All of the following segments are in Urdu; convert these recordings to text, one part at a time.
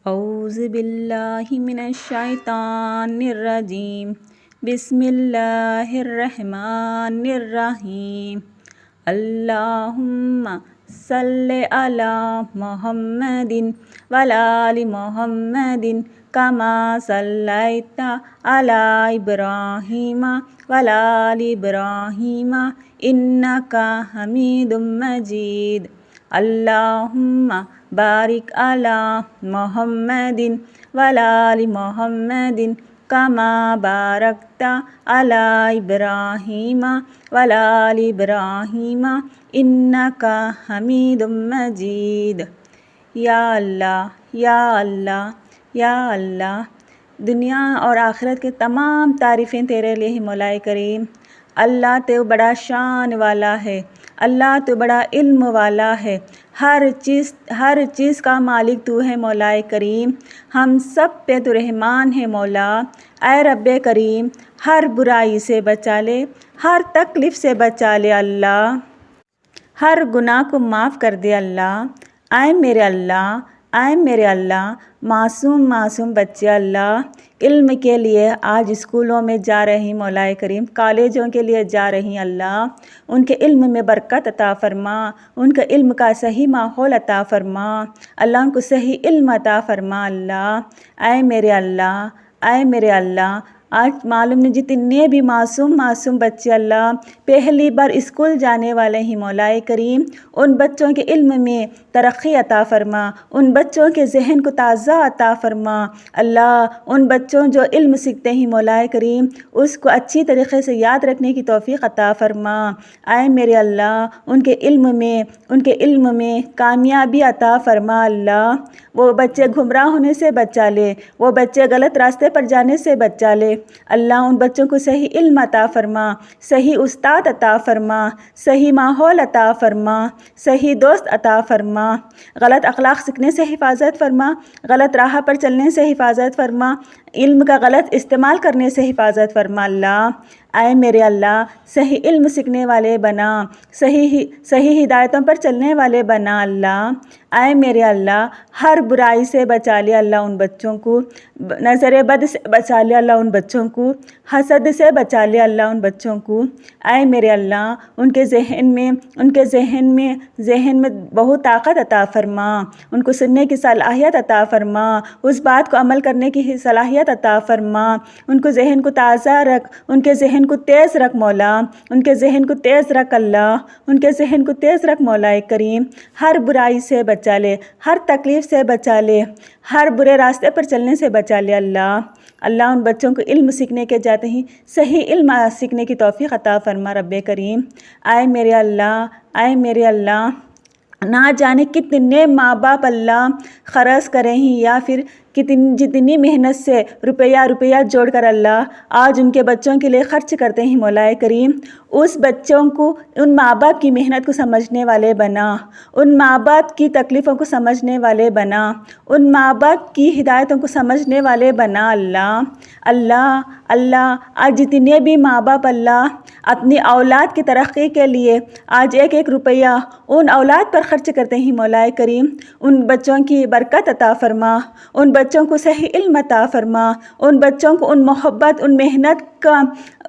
اعوذ باللہ من الشیطان الرجیم بسم اللہ الرحمن الرحیم اللہم صلی علی محمد وعلی آل محمد کما صلیت علی ابراہیم وعلی آل ابراہیم انک حمید مجید اللہم بارک علی محمد وعلی آل محمد کما بارکت علی ابراہیم وعلی آل ابراہیم انک حمید مجید۔ یا اللہ یا اللہ یا اللہ، دنیا اور آخرت کے تمام تعریفیں تیرے لیے ہی مولا کریم۔ اللہ تو بڑا شان والا ہے، اللہ تو بڑا علم والا ہے، ہر چیز کا مالک تو ہے مولا کریم۔ ہم سب پہ تو رحمان ہے مولا۔ اے رب کریم، ہر برائی سے بچا لے، ہر تکلیف سے بچا لے اللہ، ہر گناہ کو معاف کر دے اللہ۔ اے میرے اللہ، اے میرے اللہ، معصوم بچے اللہ علم کے لیے آج اسکولوں میں جا رہی مولا کریم، کالجوں کے لیے جا رہی اللہ، ان کے علم میں برکت عطا فرما، ان کے علم کا صحیح ماحول عطا فرما اللہ، ان کو صحیح علم عطا فرما اللہ۔ اے میرے اللہ، اے میرے اللہ، آج معلوم نہیں جتنے بھی معصوم بچے اللہ پہلی بار اسکول جانے والے ہی مولا کریم، ان بچوں کے علم میں ترقی عطا فرما، ان بچوں کے ذہن کو تازہ عطا فرما اللہ، ان بچوں جو علم سیکھتے ہیں مولا کریم اس کو اچھی طریقے سے یاد رکھنے کی توفیق عطا فرما۔ اے میرے اللہ، ان کے علم میں کامیابی عطا فرما اللہ، وہ بچے گمراہ ہونے سے بچا لے، وہ بچے غلط راستے پر جانے سے بچا لے اللہ، ان بچوں کو صحیح علم عطا فرما، صحیح استاد عطا فرما، صحیح ماحول عطا فرما، صحیح دوست عطا فرما، غلط اخلاق سیکھنے سے حفاظت فرما، غلط راہ پر چلنے سے حفاظت فرما، علم کا غلط استعمال کرنے سے حفاظت فرما اللہ۔ اے میرے اللہ، صحیح علم سیکھنے والے بنا، صحیح ہدایتوں پر چلنے والے بنا اللہ۔ اے میرے اللہ، ہر برائی سے بچا لے اللہ ان بچوں کو، نظر بد سے بچا لے اللہ ان بچوں کو، حسد سے بچا لے اللہ ان بچوں کو۔ اے میرے اللہ، ان کے ذہن میں بہت طاقت عطا فرما، ان کو سننے کی صلاحیت عطا فرما، اس بات کو عمل کرنے کی صلاحیت عطا فرما، ان کو ذہن کو تازہ رکھ، ان کے ذہن کو تیز رکھ مولا، ان کے ذہن کو تیز رکھ اللہ، ان کے ذہن کو تیز رکھ مولا کریم، ہر برائی سے بچا لے، ہر تکلیف سے بچا لے، ہر برے راستے پر چلنے سے بچا لے اللہ۔ اللہ، ان بچوں کو علم سیکھنے کے جاتے ہی صحیح علم سیکھنے کی توفیق عطا فرما رب کریم۔ اے میرے اللہ، اے میرے اللہ، نہ جانے کتنے ماں باپ اللہ خرچ کریں ہی یا پھر جتنی محنت سے روپیہ جوڑ کر اللہ آج ان کے بچوں کے لیے خرچ کرتے ہیں مولا کریم، اس بچوں کو ان ماں باپ کی محنت کو سمجھنے والے بنا، ان ماں باپ کی تکلیفوں کو سمجھنے والے بنا، ان ماں باپ کی ہدایتوں کو سمجھنے والے بنا اللہ۔ اللہ، آج جتنے بھی ماں باپ اللہ اپنی اولاد کی ترقی کے لیے آج ایک روپیہ ان اولاد پر خرچ کرتے ہیں مولا کریم، ان بچوں کی برکت عطا فرما، ان بچوں کو صحیح علم عطا فرما، ان بچوں کو ان محبت،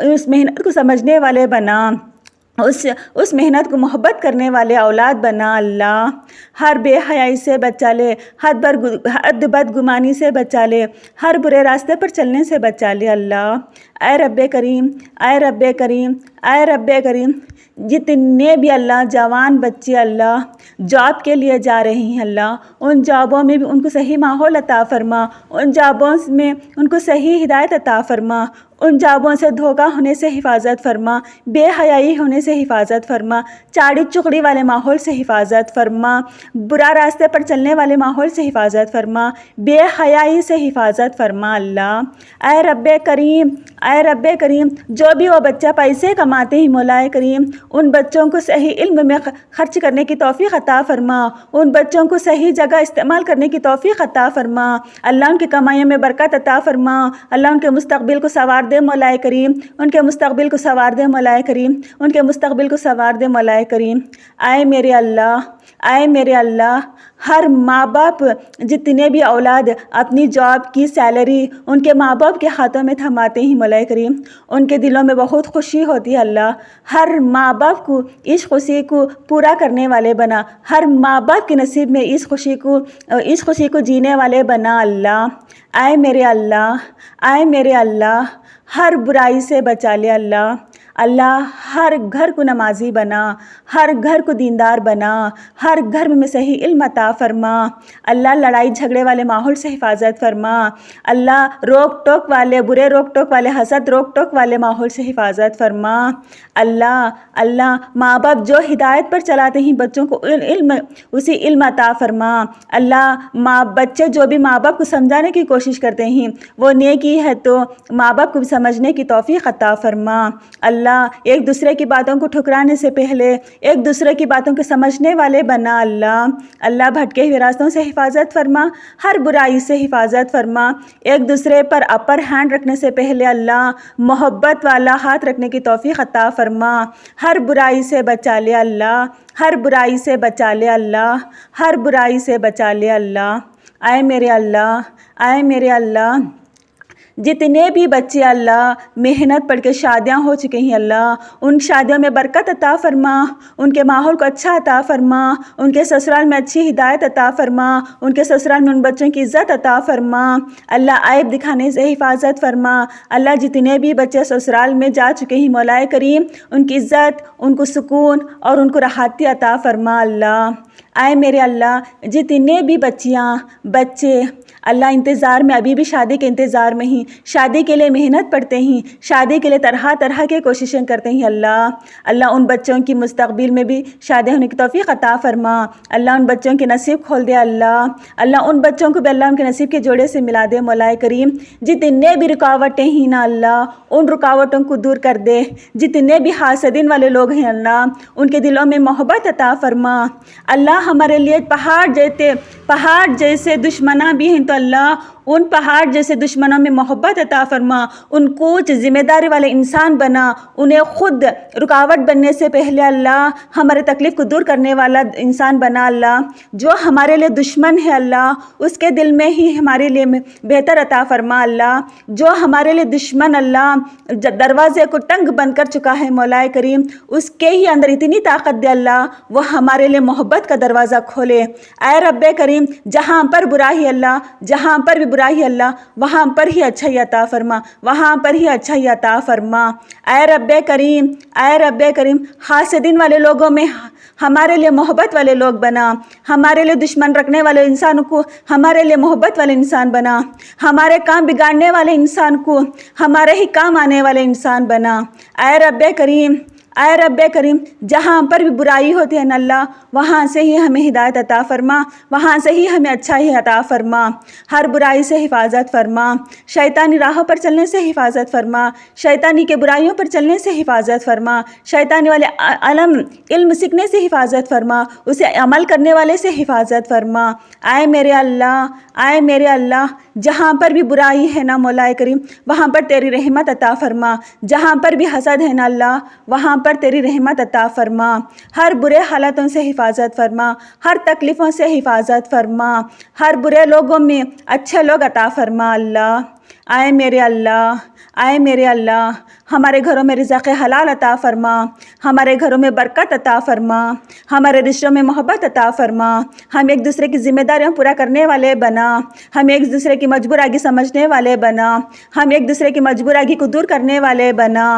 اس محنت کو سمجھنے والے بنا، اس محنت کو محبت کرنے والے اولاد بنا اللہ۔ ہر بے حیائی سے بچا لے، حد بدگمانی سے بچا لے، ہر برے راستے پر چلنے سے بچا لے اللہ۔ اے رب کریم، اے رب کریم، اے رب کریم، جتنے بھی اللہ جوان بچے اللہ جاب کے لیے جا رہی ہیں اللہ، ان جابوں میں بھی ان کو صحیح ماحول عطا فرما، ان جابوں میں ان کو صحیح ہدایت عطا فرما، ان جابوں سے دھوکہ ہونے سے حفاظت فرما، بے حیائی ہونے سے حفاظت فرما، چاڑی چغڑی والے ماحول سے حفاظت فرما، برا راستے پر چلنے والے ماحول سے حفاظت فرما، بے حیائی سے حفاظت فرما اللہ۔ اے رب کریم، اے رب کریم، جو بھی وہ بچہ پیسے کماتے ہیں مولا کریم، ان بچوں کو صحیح علم میں خرچ کرنے کی توفیق عطا فرما، ان بچوں کو صحیح جگہ استعمال کرنے کی توفیق عطا فرما اللہ، ان کی کمائیوں میں برکت عطا فرما اللہ، ان کے مستقبل کو سنوار دے مولا کریم، ان کے مستقبل کو سنوار دے مولا کریم، ان کے مستقبل کو سنوار دے مولا کریم۔ اے میرے اللہ، اے میرے اللہ، ہر ماں باپ جتنے بھی اولاد اپنی جاب کی سیلری ان کے ماں باپ کے ہاتھوں میں تھماتے ہیں مولا کریم، ان کے دلوں میں بہت خوشی ہوتی ہے اللہ۔ ہر ماں باپ کو اس خوشی کو پورا کرنے والے بنا، ہر ماں باپ کے نصیب میں اس خوشی کو جینے والے بنا اللہ۔ اے میرے اللہ، اے میرے اللہ، ہر برائی سے بچا لے اللہ۔ اللہ ہر گھر کو نمازی بنا، ہر گھر کو دیندار بنا، ہر گھر میں صحیح علم عطا فرما۔ اللہ لڑائی جھگڑے والے ماحول سے حفاظت فرما۔ اللہ روک ٹوک والے، برے روک ٹوک والے، حسد روک ٹوک والے ماحول سے حفاظت فرما۔ اللہ ماں باپ جو ہدایت پر چلاتے ہیں بچوں کو اسی علم عطا فرما۔ اللہ بچے جو بھی ماں باپ کو سمجھانے کی کوشش کرتے ہیں وہ نیکی ہے تو ماں باپ کو سمجھنے کی توفیق عطا فرما۔ اللہ ایک دوسرے کی باتوں کو ٹھکرانے سے پہلے ایک دوسرے کی باتوں کو سمجھنے والے بنا اللہ بھٹکے ہوئے راستوں سے حفاظت فرما، ہر برائی سے حفاظت فرما۔ ایک دوسرے پر اپر ہینڈ رکھنے سے پہلے اللہ محبت والا ہاتھ رکھنے کی توفیق عطا فرما۔ ہر برائی سے بچا لے اللہ، ہر برائی سے بچا لے اللہ، ہر برائی سے بچا لے اللہ۔ اے میرے اللہ، اے میرے اللہ، جتنے بھی بچے اللہ محنت پڑھ کے شادیاں ہو چکے ہیں اللہ، ان شادیوں میں برکت عطا فرما، ان کے ماحول کو اچھا عطا فرما، ان کے سسرال میں اچھی ہدایت عطا فرما، ان کے سسرال میں ان بچوں کی عزت عطا فرما۔ اللہ عیب دکھانے سے حفاظت فرما۔ اللہ جتنے بھی بچے سسرال میں جا چکے ہیں مولا کریم، ان کی عزت، ان کو سکون اور ان کو راحتی عطا فرما اللہ۔ اے میرے اللہ، جتنے بھی بچے اللہ انتظار میں، ابھی بھی شادی کے انتظار میں ہیں، شادی کے لیے محنت پڑھتے ہیں، شادی کے لیے طرح طرح کے کوششیں کرتے ہیں اللہ ان بچوں کی مستقبل میں بھی شادی ہونے کی توفیق عطا فرما۔ اللہ ان بچوں کے نصیب کھول دے اللہ ان بچوں کو بھی اللہ ان کے نصیب کے جوڑے سے ملا دے مولا کریم۔ جتنے بھی رکاوٹیں ہیں نا اللہ، ان رکاوٹوں کو دور کر دے۔ جتنے بھی حاسدین والے لوگ ہیں اللہ، ان کے دلوں میں محبت عطا فرما۔ اللہ ہمارے لیے پہاڑ جیسے دشمناں بھی ہیں تو اللہ ان پہاڑ جیسے دشمنوں میں محبت عطا فرما، ان کو ذمہ داری والے انسان بنا، انہیں خود رکاوٹ بننے سے پہلے اللہ ہمارے تکلیف کو دور کرنے والا انسان بنا اللہ۔ جو ہمارے لیے دشمن ہے اللہ، اس کے دل میں ہی ہمارے لیے بہتر عطا فرما اللہ۔ جو ہمارے لیے دشمن اللہ دروازے کو ٹنگ بند کر چکا ہے مولا کریم، اس کے ہی اندر اتنی طاقت دے اللہ، وہ ہمارے لیے محبت کا دروازہ کھولے۔ اے رب کریم، جہاں پر برائی اللہ، جہاں پر بھی برائی اللہ، وہاں پر ہی اچھائی عطا فرما، وہاں پر ہی اچھائی عطا فرما۔ اے رب کریم، اے رب کریم، حاسدین والے لوگوں میں ہمارے لیے محبت والے لوگ بنا، ہمارے لیے دشمن رکھنے والے انسان کو ہمارے لیے محبت والے انسان بنا، ہمارے کام بگاڑنے والے انسان کو ہمارے ہی کام آنے والے انسان بنا۔ اے رب کریم، اے رب کریم، جہاں پر بھی برائی ہوتی ہے نا اللہ، وہاں سے ہی ہمیں ہدایت عطا فرما، وہاں سے ہی ہمیں اچھائی عطا فرما۔ ہر برائی سے حفاظت فرما، شیطانی راہوں پر چلنے سے حفاظت فرما، شیطانی کے برائیوں پر چلنے سے حفاظت فرما، شیطانی والے علم سیکھنے سے حفاظت فرما، اسے عمل کرنے والے سے حفاظت فرما۔ اے میرے اللہ، اے میرے اللہ، جہاں پر بھی برائی ہے نا مولا کریم، وہاں پر تیری رحمت عطا فرما، جہاں پر بھی حسد ہے نا اللہ، وہاں پر تیری رحمت عطا فرما۔ ہر برے حالتوں سے حفاظت فرما، ہر تکلیفوں سے حفاظت فرما، ہر برے لوگوں میں اچھے لوگ عطا فرما اللہ۔ اے میرے اللہ، اے میرے اللہ، ہمارے گھروں میں رزق حلال عطا فرما، ہمارے گھروں میں برکت عطا فرما، ہمارے رشتوں میں محبت عطا فرما، ہم ایک دوسرے کی ذمہ داریاں پورا کرنے والے بنا، ہم ایک دوسرے کی مجبور آگی سمجھنے والے بنا، ہم ایک دوسرے کی مجبور آگی کو دور کرنے والے بنا۔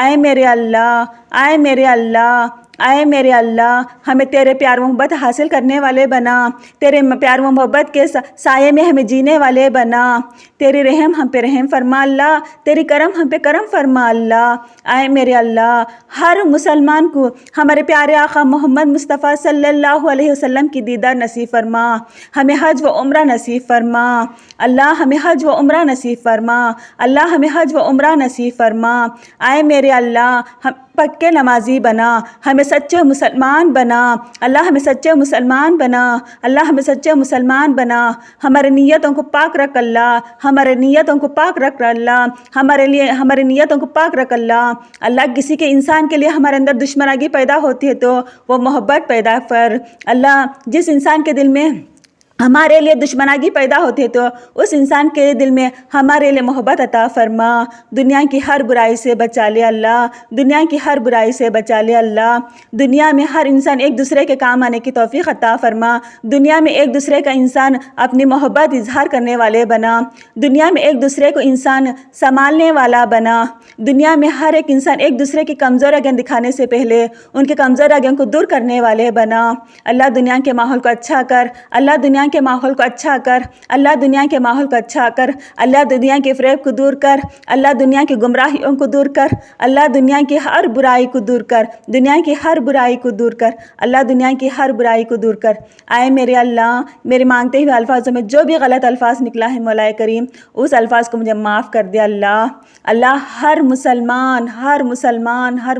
اے میرے اللہ، اے میرے اللہ، اے میرے اللہ، ہمیں تیرے پیار و محبت حاصل کرنے والے بنا، تیرے پیار و محبت کے سائے میں ہمیں جینے والے بنا، تیری رحم ہم پہ رحم فرما اللہ، تیری کرم ہم پہ کرم فرما اللہ۔ اے میرے اللہ، ہر مسلمان کو ہمارے پیارے آقا محمد مصطفیٰ صلی اللہ علیہ وسلم کی دیدار نصیب فرما، ہمیں حج و عمرہ نصیب فرما اللہ، ہمیں حج و عمرہ نصیب فرما اللہ، ہمیں حج و عمرہ نصیب فرما۔ اے میرے اللہ، پکے نمازی بنا، ہمیں سچے مسلمان بنا اللہ، ہمیں سچے مسلمان بنا اللہ، ہمیں سچے مسلمان بنا، ہمارے نیتوں کو پاک رکھ اللہ، ہمارے نیتوں کو پاک رکھ اللہ، ہمارے نیتوں کو پاک رکھ اللہ۔ اللہ کسی کے انسان کے لیے ہمارے اندر دشمنی پیدا ہوتی ہے تو وہ محبت پیدا کر اللہ، جس انسان کے دل میں ہمارے لیے دشمنی پیدا ہوتی ہے تو اس انسان کے دل میں ہمارے لیے محبت عطا فرما، دنیا کی ہر برائی سے بچا لے اللہ، دنیا کی ہر برائی سے بچا لے اللہ، دنیا میں ہر انسان ایک دوسرے کے کام آنے کی توفیق عطا فرما، دنیا میں ایک دوسرے کا انسان اپنی محبت اظہار کرنے والے بنا، دنیا میں ایک دوسرے کو انسان سنبھالنے والا بنا، دنیا میں ہر ایک انسان ایک دوسرے کی کمزوریاں دکھانے سے پہلے ان کے کمزوریاں کو دور کرنے والے بنا۔ اللہ دنیا کے ماحول کو اچھا کر، اللہ دنیا کے ماحول کو اچھا کر، اللہ دنیا کے ماحول کو اچھا کر، اللہ دنیا کے فریب کو دور کر، اللہ دنیا کی گمراہیوں کو دور کر، اللہ دنیا کی ہر برائی کو دور کر، دنیا کی ہر برائی کو دور کر، اللہ دنیا کی ہر برائی کو دور کر۔ آئے میرے اللہ، میرے مانگتے ہوئے الفاظوں میں جو بھی غلط الفاظ نکلا ہے مولا کریم اس الفاظ کو مجھے معاف کر دے اللہ۔ اللہ ہر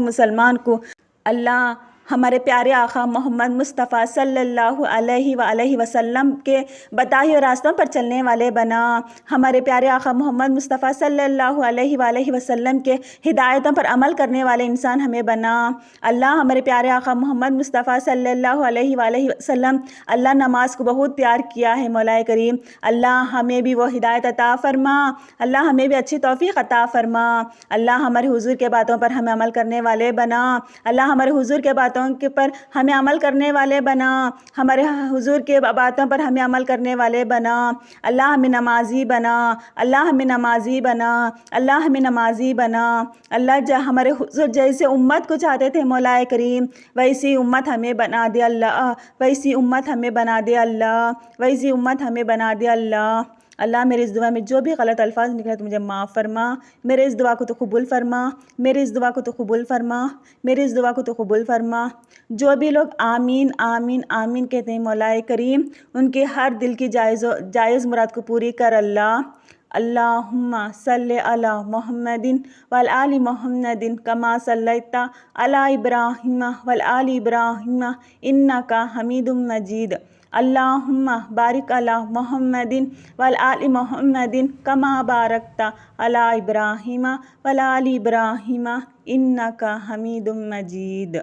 مسلمان کو اللہ ہمارے پیارے آقا محمد مصطفیٰ صلی اللہ علیہ وآلہ وسلم کے بتائے ہوئے راستوں پر چلنے والے بنا، ہمارے پیارے آقا محمد مصطفیٰ صلی اللہ علیہ وآلہ وسلم کے ہدایتوں پر عمل کرنے والے انسان ہمیں بنا۔ اللہ ہمارے پیارے آقا محمد مصطفیٰ صلی اللہ علیہ وآلہ وسلم اللہ نماز کو بہت پیار کیا ہے مولا کریم، اللہ ہمیں بھی وہ ہدایت عطا فرما، اللہ ہمیں بھی اچھی توفیق عطا فرما، اللہ ہمارے حضور کے باتوں پر ہمیں عمل کرنے والے بنا، اللہ ہمارے حضور کے باتوں کے پر ہمیں عمل کرنے والے بنا، ہمارے حضور کے باتوں پر ہمیں عمل کرنے والے بنا، اللہ ہمیں نمازی بنا، اللہ ہمیں نمازی بنا، اللہ ہمیں نمازی بنا، اللہ ہمارے حضور جیسے امت کو چاہتے تھے مولا کریم ویسی امت ہمیں بنا دے اللہ، ویسی امت ہمیں بنا دے اللہ، ویسی امت ہمیں بنا دے اللہ۔ اللہ میرے اس دعا میں جو بھی غلط الفاظ نکلے تو مجھے معاف فرما، میرے اس دعا کو تو قبول فرما، میرے اس دعا کو تو قبول فرما، میرے اس دعا کو تو قبول فرما۔ جو بھی لوگ آمین آمین آمین کہتے ہیں مولا کریم ان کے ہر دل کی جائز مراد کو پوری کر اللہ۔ اللہم صلی علی محمد وعلی محمد کما صلیت علی ابراہیم وعلی ابراہیم انک حمید مجید۔ اللہم بارک علی محمد وعلی محمد کما بارکت علی ابراہیم وعلی ابراہیم انک حمید مجید۔